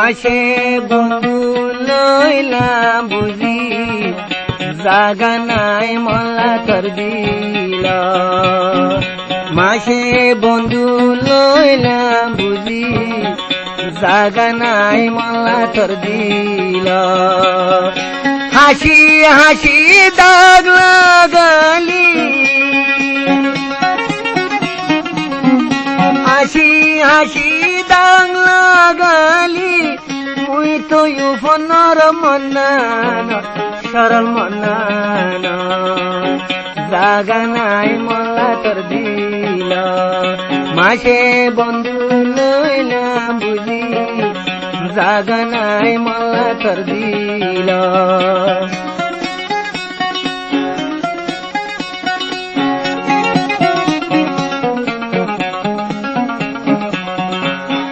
মাসে বন্ধু লইলাম বুঝি জাগা নাই মল্লা তোর দিল মাসে বন্ধু লইলাম বুঝি জাগা নাই মল্লা তোর দিল হাসি হাসি দাগ লাগালি হাসি হাসি দাগ লাগালি মুই তো ইউফনর মন্নান সরল মন্নান জাগা নাই মল্লা তোর দিল মাসে বন্ধু লইলাম বুঝি জাগা নাই মল্লা তোর দিল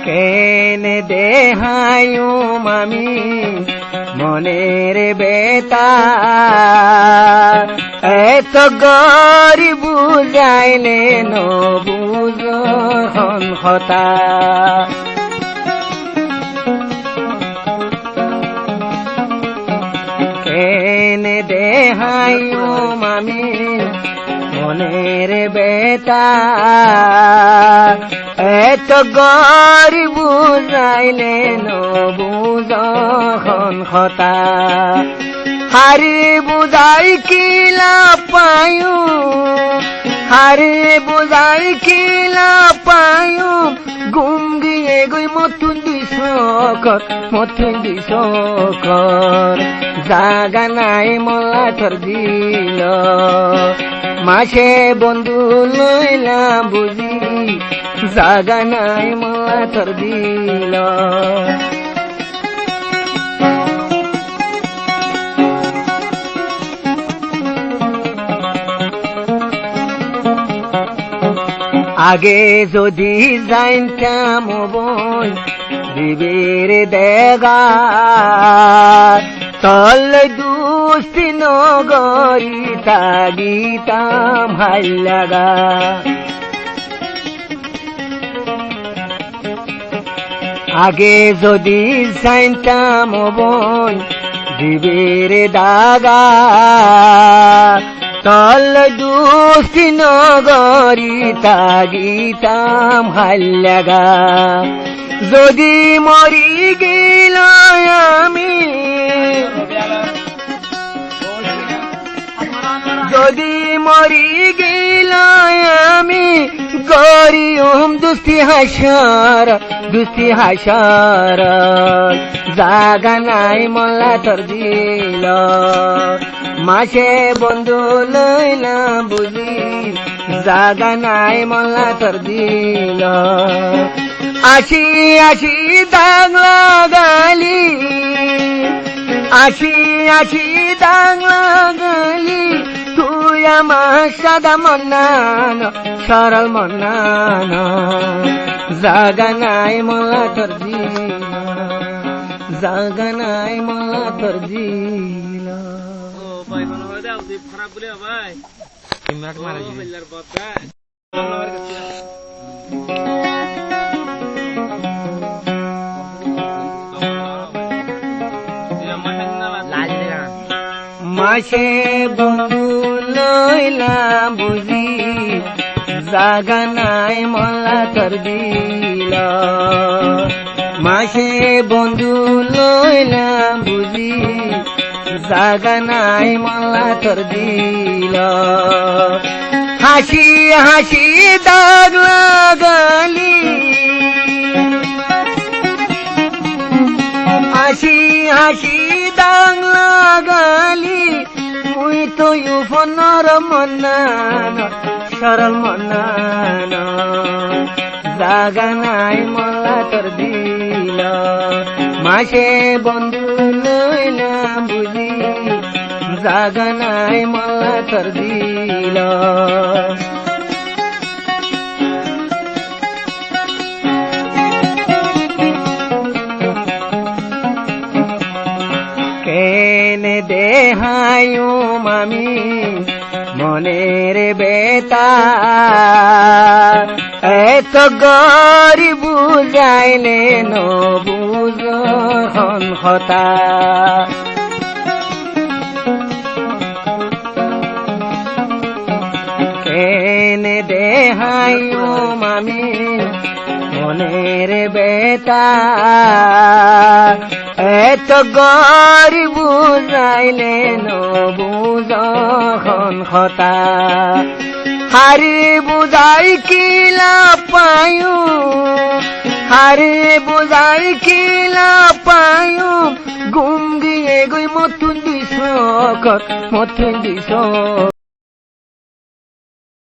কেনে দেহায়ু মামি মনের বেতা এত গরি বুঝাইলে নবুঝ হতা কেনে দেহায়ু মামি মনের বেতা এত গরি বুঝাইলে নবুঝ হতা হারি বুঝাই কিলা পায়ু হারি বুঝাই কিলা পায়ু গুম গিয়ে গই মতুন দিশকর জাগা নাই মল্লা তোর দিল মাসে বন্ধু লইলাম বুঝি জাগা নাই মল্লা তোর দিল আগে যদি জানতাম বই বিবির দেগা তল দুস্তি নগরি তাগিতাম হাল্লাগা আগে যদি জানতাম বই বিবির দাগা তল দুস্তি নগরি তাগিতাম হাল্লাগা যদি মরি গেল আমি যদি মরি গেল আমি গরিয়ম দুস্তি হাসার জাগা নাই মল্লা তোর দিল মাসে বন্ধু লইলাম বুঝি জাগা নাই মল্লা তোর দিল আশি আশি দাগ লাগালি আশি আশি দাগ লাগালি তুই আমার সাদা মন্নান সরল মন্নান জাগা নাই মল্লা তোর দিল জাগা নাই মল্লা তোর দিল ভাই মনে হয় দাও তুই খারাপ বলে ভাই মিনিট মারা যাবে বল্লার বাবা মাসে বন্ধু লইলাম বুঝি জাগা নাই মল্লা তোর দিল মাসে বন্ধু লইলাম বুঝি জাগা নাই মল্লা তোর দিল হাসি হাসি দাগ লাগালি হাসি হাসি দাগ লাগালি মুই তো ইউফনর মন্নান সরল মন্নান জাগা নাই মল্লা তোর দিল মাসে বন্ধু লইলাম বুঝি জাগা নাই মল্লা তোর দিল কেনে দেহায়ু মামি মনের বেতা এত গরি বুঝাইলে নবুজ হতা কেনে দেহাইও মামি মনের বেতা এত গরি বুঝাইলে নবুজ হতা হারে বুঝাই কিলা পায়ু হারে বুঝাই কিলা পায়ু গুঙ্গিয়ে গই মতুন দিছ